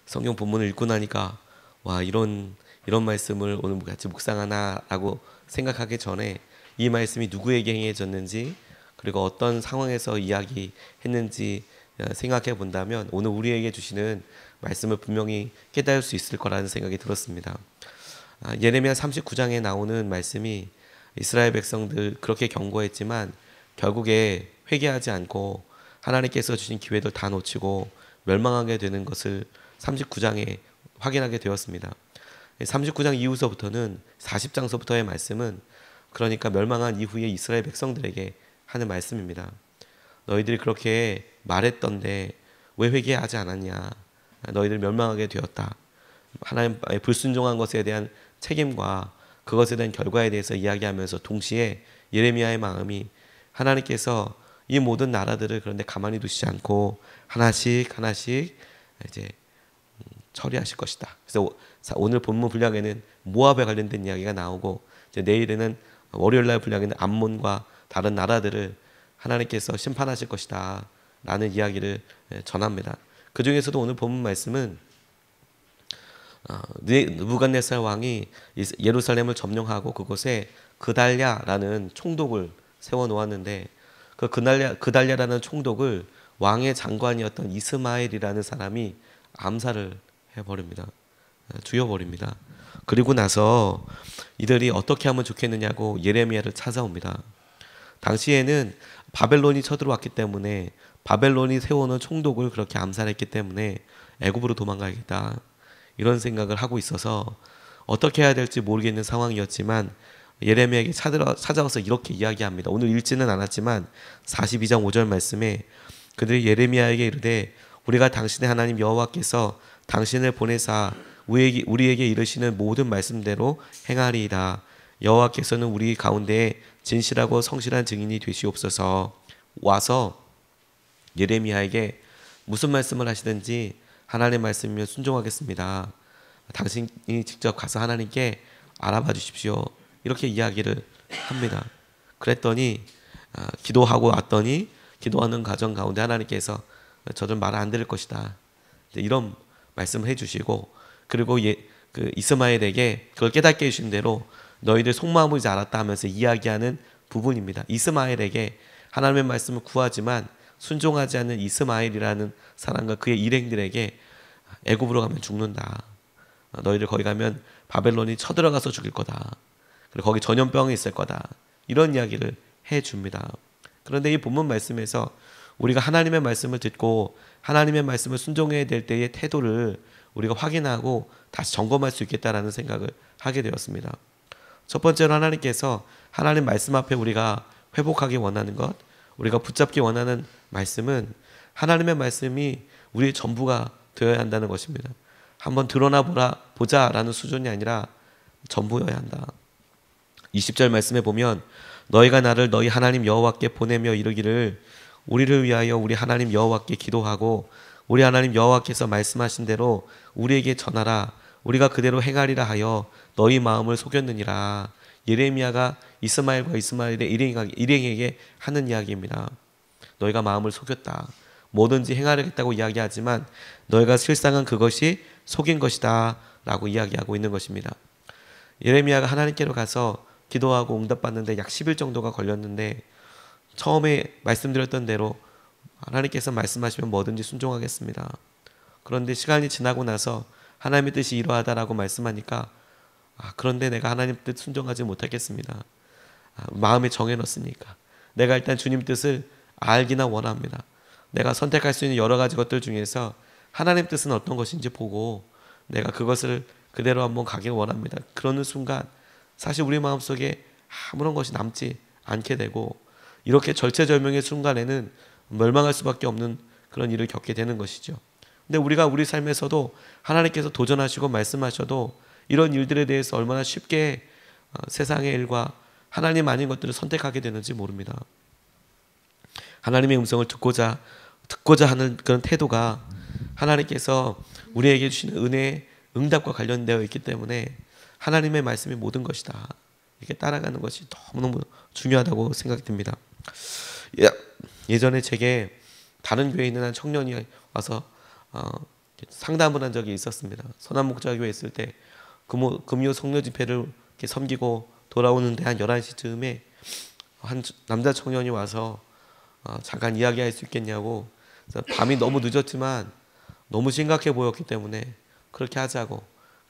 성경 본문을 읽고 나니까 와, 이런 말씀을 오늘 같이 묵상하나라고 생각하기 전에 이 말씀이 누구에게 행해졌는지, 그리고 어떤 상황에서 이야기했는지 생각해 본다면 오늘 우리에게 주시는 말씀을 분명히 깨달을 수 있을 거라는 생각이 들었습니다. 예레미야 39장에 나오는 말씀이 이스라엘 백성들 그렇게 경고했지만 결국에 회개하지 않고 하나님께서 주신 기회들 다 놓치고 멸망하게 되는 것을 39장에 확인하게 되었습니다. 39장 이후서부터는 40장서부터의 말씀은 그러니까 멸망한 이후에 이스라엘 백성들에게 하는 말씀입니다. 너희들이 그렇게 말했던데 왜 회개하지 않았냐? 너희들 멸망하게 되었다. 하나님의 불순종한 것에 대한 책임과 그것에 대한 결과에 대해서 이야기하면서 동시에 예레미야의 마음이 하나님께서 이 모든 나라들을 그런데 가만히 두시지 않고 하나씩 이제 처리하실 것이다. 그래서 오늘 본문 분량에는 모압에 관련된 이야기가 나오고, 이제 내일에는 월요일날 분량에는 암몬과 다른 나라들을 하나님께서 심판하실 것이다 라는 이야기를 전합니다. 그 중에서도 오늘 본문 말씀은 느부갓네살 왕이 예루살렘을 점령하고 그곳에 그달랴라는 총독을 세워 놓았는데, 그 그달랴라는 총독을 왕의 장관이었던 이스마엘이라는 사람이 암살을 해버립니다. 죽여버립니다. 그리고 나서 이들이 어떻게 하면 좋겠느냐고 예레미야를 찾아옵니다. 당시에는 바벨론이 쳐들어왔기 때문에, 바벨론이 세워놓은 총독을 그렇게 암살했기 때문에 애굽으로 도망가야겠다 이런 생각을 하고 있어서 어떻게 해야 될지 모르겠는 상황이었지만 예레미야에게 찾아와서 이렇게 이야기합니다. 오늘 읽지는 않았지만 42장 5절 말씀에 그들이 예레미야에게 이르되 우리가 당신의 하나님 여호와께서 당신을 보내사 우리에게 이르시는 모든 말씀대로 행하리이다. 여호와께서는 우리 가운데에 진실하고 성실한 증인이 되시옵소서. 와서 예레미야에게 무슨 말씀을 하시든지 하나님의 말씀이면 순종하겠습니다. 당신이 직접 가서 하나님께 알아봐 주십시오. 이렇게 이야기를 합니다. 그랬더니 기도하고 왔더니 기도하는 과정 가운데 하나님께서 저들 말 안 들을 것이다 이런 말씀을 해주시고, 그리고 그 이스마엘에게 그걸 깨닫게 해주신 대로 너희들 속마음을 이제 알았다 하면서 이야기하는 부분입니다. 이스마엘에게 하나님의 말씀을 구하지만 순종하지 않는 이스마엘이라는 사람과 그의 일행들에게 애굽으로 가면 죽는다. 너희들 거기 가면 바벨론이 쳐들어가서 죽일 거다. 그리고 거기 전염병이 있을 거다. 이런 이야기를 해줍니다. 그런데 이 본문 말씀에서 우리가 하나님의 말씀을 듣고 하나님의 말씀을 순종해야 될 때의 태도를 우리가 확인하고 다시 점검할 수 있겠다라는 생각을 하게 되었습니다. 첫 번째로 하나님께서 하나님 말씀 앞에 우리가 회복하기 원하는 것, 우리가 붙잡기 원하는 말씀은 하나님의 말씀이 우리의 전부가 되어야 한다는 것입니다. 한번 드러나 보자라는 수준이 아니라 전부여야 한다. 20절 말씀에 보면 너희가 나를 너희 하나님 여호와께 보내며 이르기를 우리를 위하여 우리 하나님 여호와께 기도하고 우리 하나님 여호와께서 말씀하신 대로 우리에게 전하라. 우리가 그대로 행하리라 하여 너희 마음을 속였느니라. 예레미야가 이스마엘과 이스마엘의 일행에게 하는 이야기입니다. 너희가 마음을 속였다. 뭐든지 행하려겠다고 이야기하지만 너희가 실상은 그것이 속인 것이다 라고 이야기하고 있는 것입니다. 예레미야가 하나님께로 가서 기도하고 응답받는데 약 10일 정도가 걸렸는데, 처음에 말씀드렸던 대로 하나님께서 말씀하시면 뭐든지 순종하겠습니다. 그런데 시간이 지나고 나서 하나님의 뜻이 이러하다라고 말씀하니까 그런데 내가 하나님 뜻 순종하지 못하겠습니다. 마음에 정해놨으니까 내가 일단 주님 뜻을 알기나 원합니다. 내가 선택할 수 있는 여러 가지 것들 중에서 하나님 뜻은 어떤 것인지 보고 내가 그것을 그대로 한번 가길 원합니다. 그러는 순간 사실 우리 마음속에 아무런 것이 남지 않게 되고, 이렇게 절체절명의 순간에는 멸망할 수밖에 없는 그런 일을 겪게 되는 것이죠. 근데 우리가 우리 삶에서도 하나님께서 도전하시고 말씀하셔도 이런 일들에 대해서 얼마나 쉽게 세상의 일과 하나님 아닌 것들을 선택하게 되는지 모릅니다. 하나님의 음성을 듣고자 하는 그런 태도가 하나님께서 우리에게 주시는 은혜의 응답과 관련되어 있기 때문에 하나님의 말씀이 모든 것이다 이렇게 따라가는 것이 너무너무 중요하다고 생각이 듭니다. 예전에 제게 다른 교회에 있는 한 청년이 와서 상담을 한 적이 있었습니다. 선한목자교회 있을 때 금요 성려 집회를 이렇게 섬기고 돌아오는데 한 11시쯤에 한 남자 청년이 와서 잠깐 이야기할 수 있겠냐고. 밤이 너무 늦었지만 너무 심각해 보였기 때문에 그렇게 하자고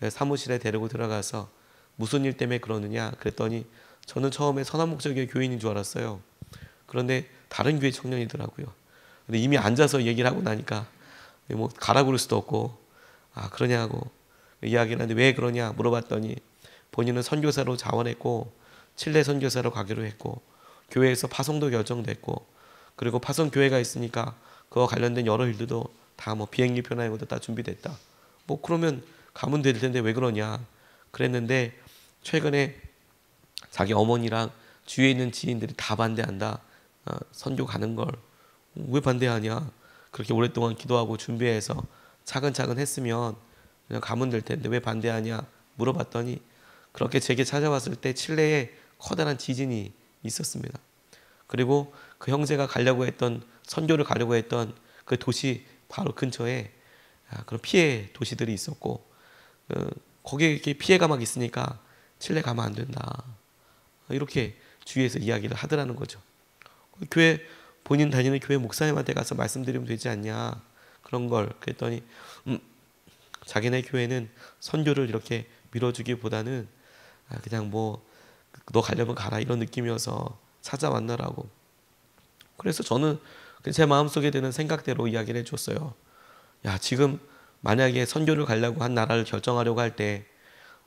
사무실에 데리고 들어가서 무슨 일 때문에 그러느냐 그랬더니 저는 처음에 선한목자교회 교인인 줄 알았어요. 그런데 다른 교회 청년이더라고요. 근데 이미 앉아서 얘기를 하고 나니까 뭐 가라 그럴 수도 없고 그러냐고 이야기를 하는데 왜 그러냐 물어봤더니 본인은 선교사로 자원했고 칠레 선교사로 가기로 했고 교회에서 파송도 결정됐고 그리고 파송 교회가 있으니까 그와 관련된 여러 일들도 다 뭐 비행기 표나 이런 것도 다 준비됐다. 뭐 그러면 가면 될 텐데 왜 그러냐 그랬는데 최근에 자기 어머니랑 주위에 있는 지인들이 다 반대한다. 선교 가는 걸 왜 반대하냐. 그렇게 오랫동안 기도하고 준비해서 차근차근 했으면 그냥 가면 될 텐데 왜 반대하냐 물어봤더니 그렇게 제게 찾아왔을 때 칠레에 커다란 지진이 있었습니다. 그리고 그 형제가 가려고 했던 선교를 가려고 했던 그 도시 바로 근처에 그런 피해 도시들이 있었고 거기에 이렇게 피해가 막 있으니까 칠레 가면 안 된다. 이렇게 주위에서 이야기를 하더라는 거죠. 교회 본인 다니는 교회 목사님한테 가서 말씀드리면 되지 않냐 그런 걸 그랬더니 자기네 교회는 선교를 이렇게 밀어주기보다는 그냥 뭐 너 가려면 가라 이런 느낌이어서 찾아왔나라고. 그래서 저는 제 마음속에 드는 생각대로 이야기를 해줬어요. 야 지금 만약에 선교를 가려고 한 나라를 결정하려고 할 때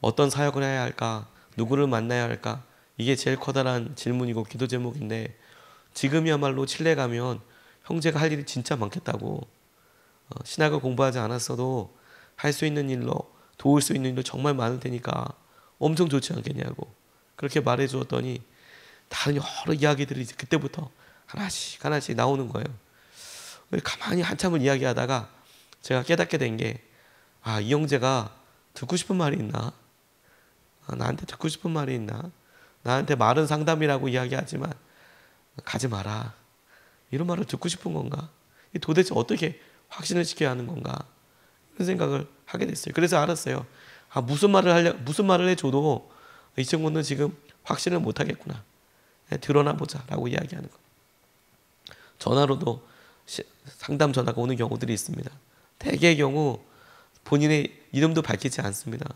어떤 사역을 해야 할까 누구를 만나야 할까 이게 제일 커다란 질문이고 기도 제목인데 지금이야말로 칠레 가면 형제가 할 일이 진짜 많겠다고. 신학을 공부하지 않았어도 할 수 있는 일로 도울 수 있는 일도 정말 많을 테니까 엄청 좋지 않겠냐고 그렇게 말해 주었더니 다른 여러 이야기들이 이제 그때부터 하나씩 하나씩 나오는 거예요. 가만히 한참을 이야기하다가 제가 깨닫게 된 게 이 형제가 듣고 싶은 말이 있나? 나한테 듣고 싶은 말이 있나? 나한테 말은 상담이라고 이야기하지만 가지 마라 이런 말을 듣고 싶은 건가? 도대체 어떻게 확신을 시켜야 하는 건가? 이런 생각을 하게 됐어요. 그래서 알았어요. 무슨 말을 해줘도 이 친구는 지금 확신을 못 하겠구나. 드러나 보자라고 이야기하는 거. 전화로도 상담 전화가 오는 경우들이 있습니다. 대개의 경우 본인의 이름도 밝히지 않습니다.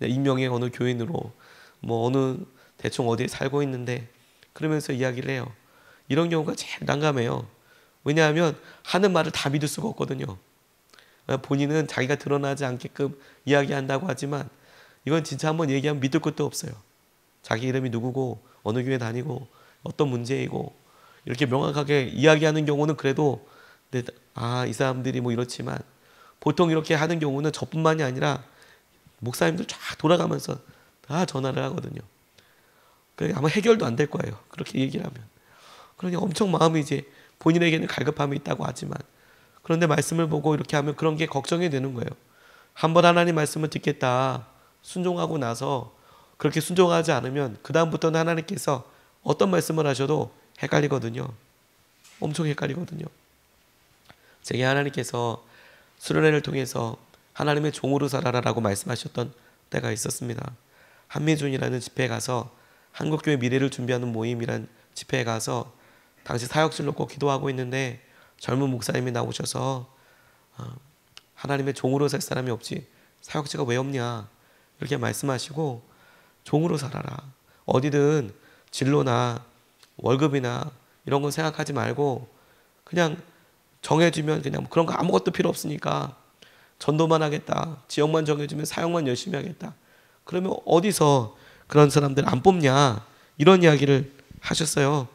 익명의 어느 교인으로 뭐 어느 대충 어디에 살고 있는데 그러면서 이야기를 해요. 이런 경우가 제일 난감해요. 왜냐하면 하는 말을 다 믿을 수가 없거든요. 본인은 자기가 드러나지 않게끔 이야기한다고 하지만 이건 진짜 한번 얘기하면 믿을 것도 없어요. 자기 이름이 누구고 어느 교회 다니고 어떤 문제이고 이렇게 명확하게 이야기하는 경우는 그래도 이 사람들이 뭐 이렇지만 보통 이렇게 하는 경우는 저뿐만이 아니라 목사님들 쫙 돌아가면서 다 전화를 하거든요. 아마 해결도 안 될 거예요. 그렇게 얘기를 하면. 그러니 엄청 마음이 이제 본인에게는 갈급함이 있다고 하지만 그런데 말씀을 보고 이렇게 하면 그런 게 걱정이 되는 거예요. 한번 하나님 말씀을 듣겠다 순종하고 나서 그렇게 순종하지 않으면 그 다음부터는 하나님께서 어떤 말씀을 하셔도 헷갈리거든요. 엄청 헷갈리거든요. 제게 하나님께서 수련회를 통해서 하나님의 종으로 살아라라고 말씀하셨던 때가 있었습니다. 한미준이라는 집회에 가서 한국교회 미래를 준비하는 모임이란 집회에 가서 당시 사역실 놓고 기도하고 있는데 젊은 목사님이 나오셔서 하나님의 종으로 살 사람이 없지 사역지가 왜 없냐 이렇게 말씀하시고 종으로 살아라. 어디든 진로나 월급이나 이런 건 생각하지 말고 그냥 정해주면 그냥 그런 거 아무것도 필요 없으니까 전도만 하겠다. 지역만 정해주면 사역만 열심히 하겠다. 그러면 어디서 그런 사람들 안 뽑냐 이런 이야기를 하셨어요.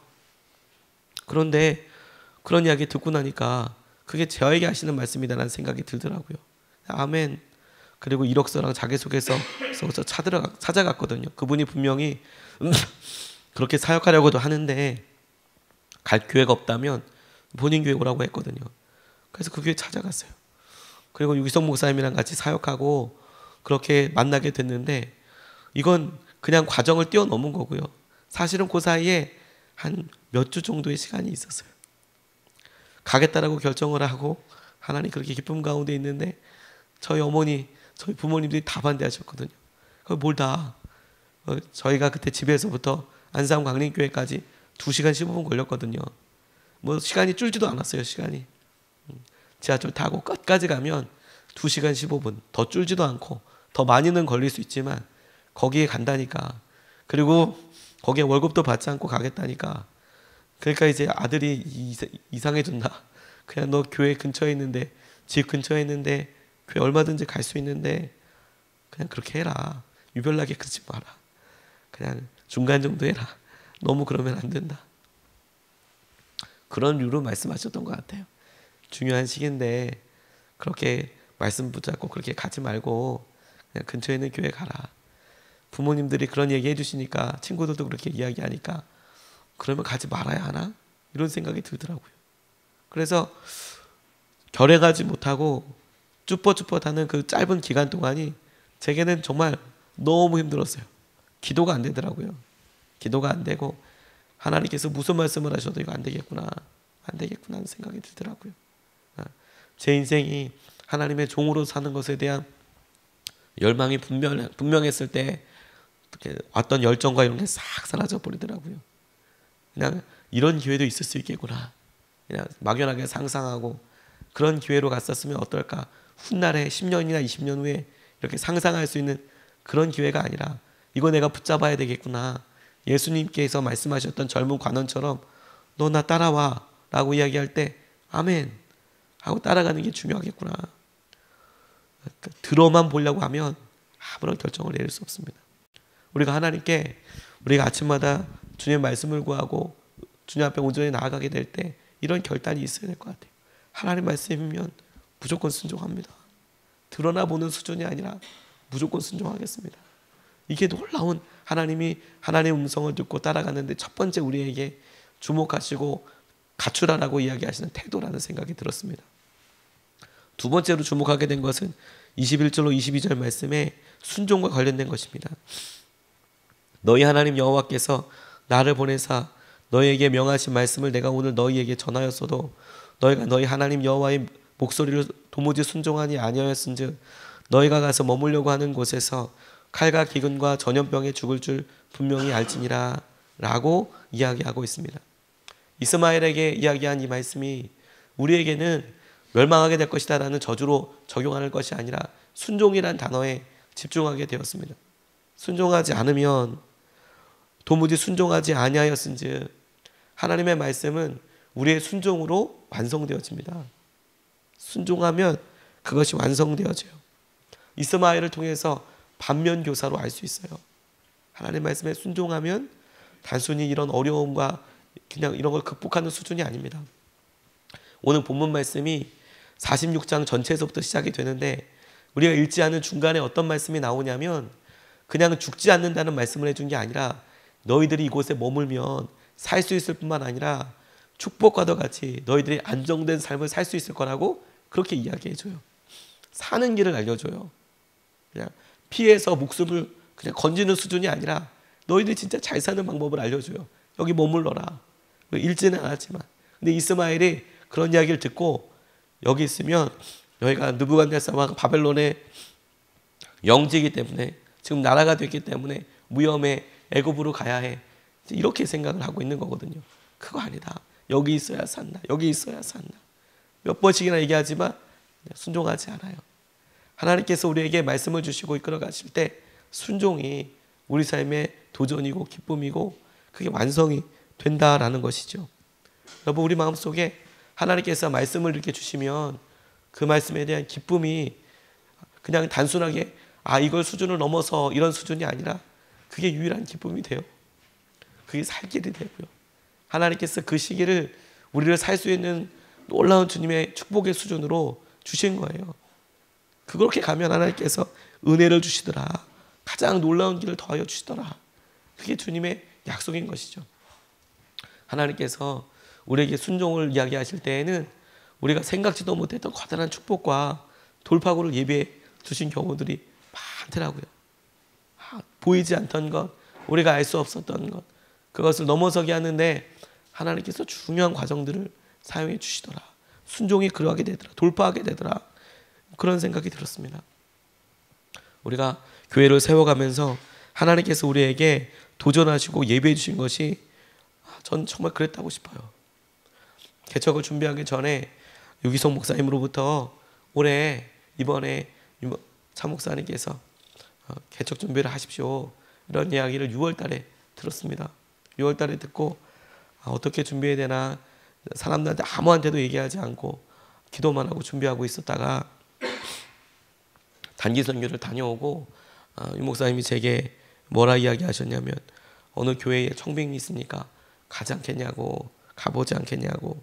그런데 그런 이야기 듣고 나니까 그게 저에게 하시는 말씀이다라는 생각이 들더라고요. 아멘. 그리고 이력서랑 자기소개서 써서 찾아갔거든요. 그분이 분명히 그렇게 사역하려고도 하는데 갈 교회가 없다면 본인 교회 오라고 했거든요. 그래서 그 교회 찾아갔어요. 그리고 유기성 목사님이랑 같이 사역하고 그렇게 만나게 됐는데 이건 그냥 과정을 뛰어넘은 거고요. 사실은 그 사이에 한 몇 주 정도의 시간이 있었어요. 가겠다라고 결정을 하고 하나님 그렇게 기쁨 가운데 있는데 저희 어머니, 저희 부모님들이 다 반대하셨거든요. 뭘 다. 저희가 그때 집에서부터 안산 광림교회까지 2시간 15분 걸렸거든요. 뭐 시간이 줄지도 않았어요. 시간이. 지하철 타고 끝까지 가면 2시간 15분. 더 줄지도 않고 더 많이는 걸릴 수 있지만 거기에 간다니까. 그리고 거기에 월급도 받지 않고 가겠다니까. 그러니까 이제 아들이 이상해졌나. 그냥 너 교회 근처에 있는데, 집 근처에 있는데 교회 얼마든지 갈 수 있는데 그냥 그렇게 해라. 유별나게 그러지 마라. 그냥 중간 정도 해라. 너무 그러면 안 된다. 그런 류로 말씀하셨던 것 같아요. 중요한 시기인데 그렇게 말씀 붙잡고 그렇게 가지 말고 그냥 근처에 있는 교회 가라. 부모님들이 그런 얘기 해주시니까, 친구들도 그렇게 이야기하니까 그러면 가지 말아야 하나? 이런 생각이 들더라고요. 그래서 결행하지 못하고 쭈뼛쭈뼛하는 그 짧은 기간 동안이 제게는 정말 너무 힘들었어요. 기도가 안 되더라고요. 기도가 안 되고 하나님께서 무슨 말씀을 하셔도 이거 안 되겠구나, 안 되겠구나 하는 생각이 들더라고요. 제 인생이 하나님의 종으로 사는 것에 대한 열망이 분명했을 때 왔던 열정과 이런 게 싹 사라져 버리더라고요. 그냥 이런 기회도 있을 수 있겠구나, 그냥 막연하게 상상하고 그런 기회로 갔었으면 어떨까, 훗날에 10년이나 20년 후에 이렇게 상상할 수 있는 그런 기회가 아니라 이거 내가 붙잡아야 되겠구나. 예수님께서 말씀하셨던 젊은 관원처럼 너 나 따라와 라고 이야기할 때 아멘 하고 따라가는 게 중요하겠구나. 들어만 보려고 하면 아무런 결정을 내릴 수 없습니다. 우리가 하나님께 우리가 아침마다 주님의 말씀을 구하고 주님 앞에 온전히 나아가게 될 때 이런 결단이 있어야 될 것 같아요. 하나님 말씀이면 무조건 순종합니다. 드러나 보는 수준이 아니라 무조건 순종하겠습니다. 이게 놀라운, 하나님이 하나님의 음성을 듣고 따라가는데 첫 번째 우리에게 주목하시고 갖추라라고 이야기하시는 태도라는 생각이 들었습니다. 두 번째로 주목하게 된 것은 21절로 22절 말씀에 순종과 관련된 것입니다. 너희 하나님 여호와께서 나를 보내사 너희에게 명하신 말씀을 내가 오늘 너희에게 전하였어도 너희가 너희 하나님 여호와의 목소리를 도무지 순종하니 아니하였은즉 너희가 가서 머물려고 하는 곳에서 칼과 기근과 전염병에 죽을 줄 분명히 알지니라 라고 이야기하고 있습니다. 이스마엘에게 이야기한 이 말씀이 우리에게는 멸망하게 될 것이다 라는 저주로 적용하는 것이 아니라 순종이란 단어에 집중하게 되었습니다. 순종하지 않으면, 도무지 순종하지 아니하였은즉, 하나님의 말씀은 우리의 순종으로 완성되어집니다. 순종하면 그것이 완성되어져요. 이스마엘을 통해서 반면교사로 알 수 있어요. 하나님 말씀에 순종하면 단순히 이런 어려움과 그냥 이런 걸 극복하는 수준이 아닙니다. 오늘 본문 말씀이 46장 전체에서부터 시작이 되는데 우리가 읽지 않은 중간에 어떤 말씀이 나오냐면 그냥 죽지 않는다는 말씀을 해준 게 아니라 너희들이 이곳에 머물면 살 수 있을 뿐만 아니라 축복과도 같이 너희들이 안정된 삶을 살 수 있을 거라고 그렇게 이야기해줘요. 사는 길을 알려줘요. 그냥 피해서 목숨을 그냥 건지는 수준이 아니라 너희들이 진짜 잘 사는 방법을 알려줘요. 여기 머물러라. 읽지는 않았지만, 근데 이스마엘이 그런 이야기를 듣고 여기 있으면 너희가 느부갓네살과 바벨론의 영지이기 때문에, 지금 나라가 됐기 때문에 위험해, 애굽으로 가야 해, 이렇게 생각을 하고 있는 거거든요. 그거 아니다. 여기 있어야 산다. 여기 있어야 산다. 몇 번씩이나 얘기하지만 순종하지 않아요. 하나님께서 우리에게 말씀을 주시고 이끌어 가실 때 순종이 우리 삶의 도전이고 기쁨이고 그게 완성이 된다라는 것이죠. 여러분, 우리 마음속에 하나님께서 말씀을 이렇게 주시면 그 말씀에 대한 기쁨이 그냥 단순하게 이걸 수준을 넘어서 이런 수준이 아니라 그게 유일한 기쁨이 돼요. 그게 살 길이 되고요. 하나님께서 그 시기를 우리를 살 수 있는 놀라운 주님의 축복의 수준으로 주신 거예요. 그렇게 가면 하나님께서 은혜를 주시더라. 가장 놀라운 길을 더하여 주시더라. 그게 주님의 약속인 것이죠. 하나님께서 우리에게 순종을 이야기하실 때에는 우리가 생각지도 못했던 커다란 축복과 돌파구를 예비해 주신 경우들이 많더라고요. 보이지 않던 것, 우리가 알 수 없었던 것, 그것을 넘어서게 하는데 하나님께서 중요한 과정들을 사용해 주시더라. 순종이 그러하게 되더라. 돌파하게 되더라. 그런 생각이 들었습니다. 우리가 교회를 세워가면서 하나님께서 우리에게 도전하시고 예배해 주신 것이 전 정말 그랬다고 싶어요. 개척을 준비하기 전에 유기성 목사님으로부터 올해 이번에 차 목사님께서 개척 준비를 하십시오, 이런 이야기를 6월 달에 들었습니다. 6월 달에 듣고 어떻게 준비해야 되나 사람들한테 아무한테도 얘기하지 않고 기도만 하고 준비하고 있었다가 단기 선교를 다녀오고 이 목사님이 제게 뭐라 이야기하셨냐면, 어느 교회에 청빙이 있으니까 가지 않겠냐고, 가보지 않겠냐고.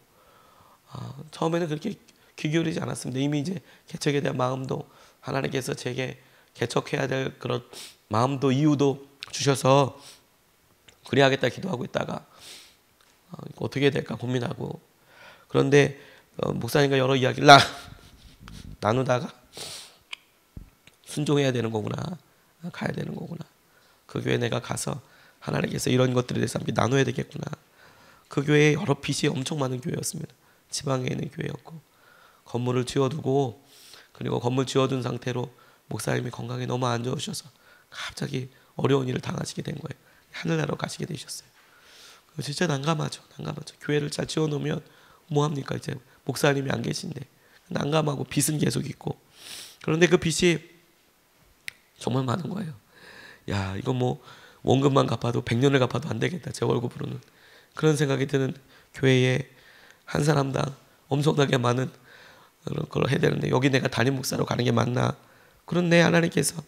처음에는 그렇게 귀 기울이지 않았습니다. 이미 이제 개척에 대한 마음도 하나님께서 제게 개척해야 될 그런 마음도 이유도 주셔서 그래야겠다 기도하고 있다가 어떻게 해야 될까 고민하고, 그런데 목사님과 여러 이야기를 나누다가 순종해야 되는 거구나, 가야 되는 거구나, 그 교회에 내가 가서 하나님께서 이런 것들에 대해서 함께 나눠야 되겠구나. 그 교회에 여러 빚이 엄청 많은 교회였습니다. 지방에 있는 교회였고, 건물을 지어두고, 그리고 건물 지어둔 상태로 목사님이 건강이 너무 안 좋으셔서 갑자기 어려운 일을 당하시게 된 거예요. 하늘나라로 가시게 되셨어요. 진짜 난감하죠. 교회를 잘 지어놓으면 뭐합니까? 이제 목사님이 안 계신데 난감하고 빚은 계속 있고. 그런데 그 빚이 정말 많은 거예요. 야, 이거 뭐 원금만 갚아도 100년을 갚아도 안 되겠다, 제 월급으로는. 그런 생각이 드는 교회에 한 사람당 엄청나게 많은 그런 걸 해야 되는데, 여기 내가 담임 목사로 가는 게 맞나? 그런데 하나님께서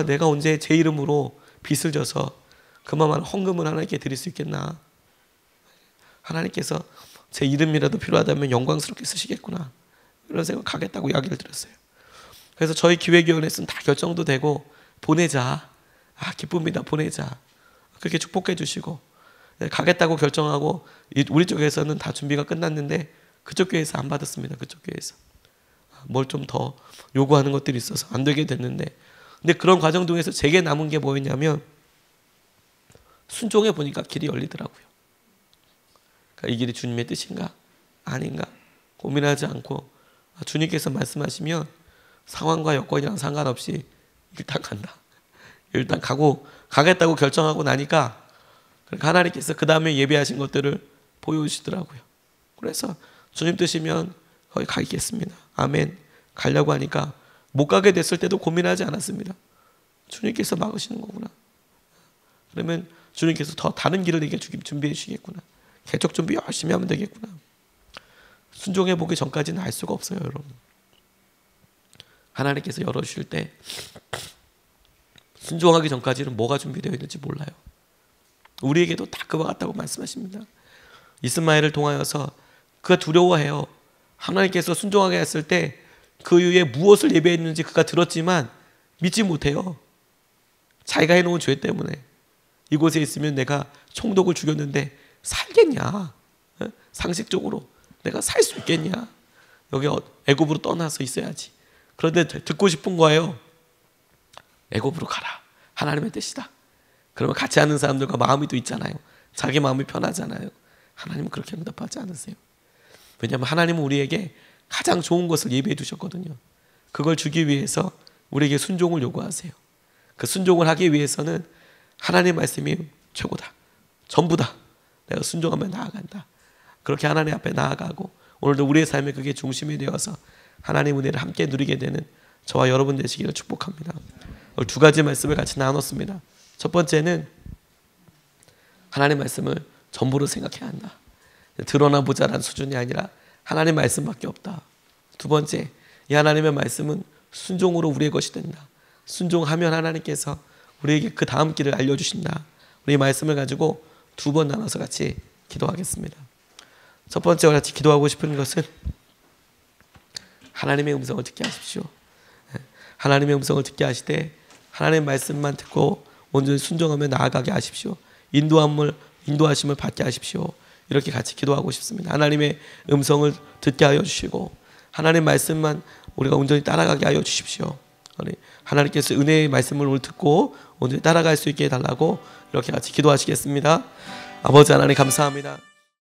내가 언제 제 이름으로 빚을 져서 그만한 헌금을 하나님께 드릴 수 있겠나? 하나님께서 제 이름이라도 필요하다면 영광스럽게 쓰시겠구나, 이런 생각 하겠다고 이야기를 드렸어요. 그래서 저희 기획위원회에서는 다 결정도 되고 보내자, 기쁩니다, 보내자, 그렇게 축복해 주시고 가겠다고 결정하고, 우리 쪽에서는 다 준비가 끝났는데 그쪽 교회에서 안 받았습니다. 그쪽 교회에서 뭘 좀 더 요구하는 것들이 있어서 안 되게 됐는데, 근데 그런 과정 중에서 제게 남은 게 뭐였냐면, 순종해 보니까 길이 열리더라고요. 그러니까 이 길이 주님의 뜻인가 아닌가 고민하지 않고 주님께서 말씀하시면 상황과 여건이랑 상관없이 일단 간다. 일단 가겠다고 결정하고 나니까 하나님께서 그 다음에 예배하신 것들을 보여주시더라고요. 그래서 주님 뜻이면 거기 가겠습니다. 아멘. 가려고 하니까 못 가게 됐을 때도 고민하지 않았습니다. 주님께서 막으시는 거구나. 그러면 주님께서 더 다른 길을 내게 준비해 주시겠구나. 개척 준비 열심히 하면 되겠구나. 순종해 보기 전까지는 알 수가 없어요, 여러분. 하나님께서 열어주실 때 순종하기 전까지는 뭐가 준비되어 있는지 몰라요. 우리에게도 다 그와 같다고 말씀하십니다. 이스마엘을 통하여서 그가 두려워해요. 하나님께서 순종하게 했을 때 그 이후에 무엇을 예배했는지 그가 들었지만 믿지 못해요. 자기가 해놓은 죄 때문에. 이곳에 있으면 내가 총독을 죽였는데 살겠냐? 상식적으로 내가 살 수 있겠냐? 여기 애굽으로 떠나서 있어야지. 그런데 듣고 싶은 거예요. 애굽으로 가라, 하나님의 뜻이다. 그러면 같이 하는 사람들과 마음이 또 있잖아요. 자기 마음이 편하잖아요. 하나님은 그렇게 응답하지 않으세요. 왜냐하면 하나님은 우리에게 가장 좋은 것을 예비해 두셨거든요. 그걸 주기 위해서 우리에게 순종을 요구하세요. 그 순종을 하기 위해서는 하나님의 말씀이 최고다, 전부다. 내가 순종하면 나아간다. 그렇게 하나님 앞에 나아가고, 오늘도 우리의 삶에 그게 중심이 되어서 하나님의 은혜를 함께 누리게 되는 저와 여러분 되시기를 축복합니다. 오늘 두 가지 말씀을 같이 나눴습니다. 첫 번째는 하나님의 말씀을 전부로 생각해야 한다. 드러나 보자라는 수준이 아니라 하나님의 말씀밖에 없다. 두 번째, 이 하나님의 말씀은 순종으로 우리의 것이 된다. 순종하면 하나님께서 우리에게 그 다음 길을 알려주신다. 우리 말씀을 가지고 두 번 나눠서 같이 기도하겠습니다. 첫 번째 같이 기도하고 싶은 것은 하나님의 음성을 듣게 하십시오. 하나님의 음성을 듣게 하시되 하나님의 말씀만 듣고 온전히 순종하며 나아가게 하십시오. 인도하심을 받게 하십시오. 이렇게 같이 기도하고 싶습니다. 하나님의 음성을 듣게 하여 주시고 하나님의 말씀만 우리가 온전히 따라가게 하여 주십시오. 하나님께서 은혜의 말씀을 오늘 듣고 온전히 따라갈 수 있게 해달라고 이렇게 같이 기도하시겠습니다. 아버지 하나님 감사합니다.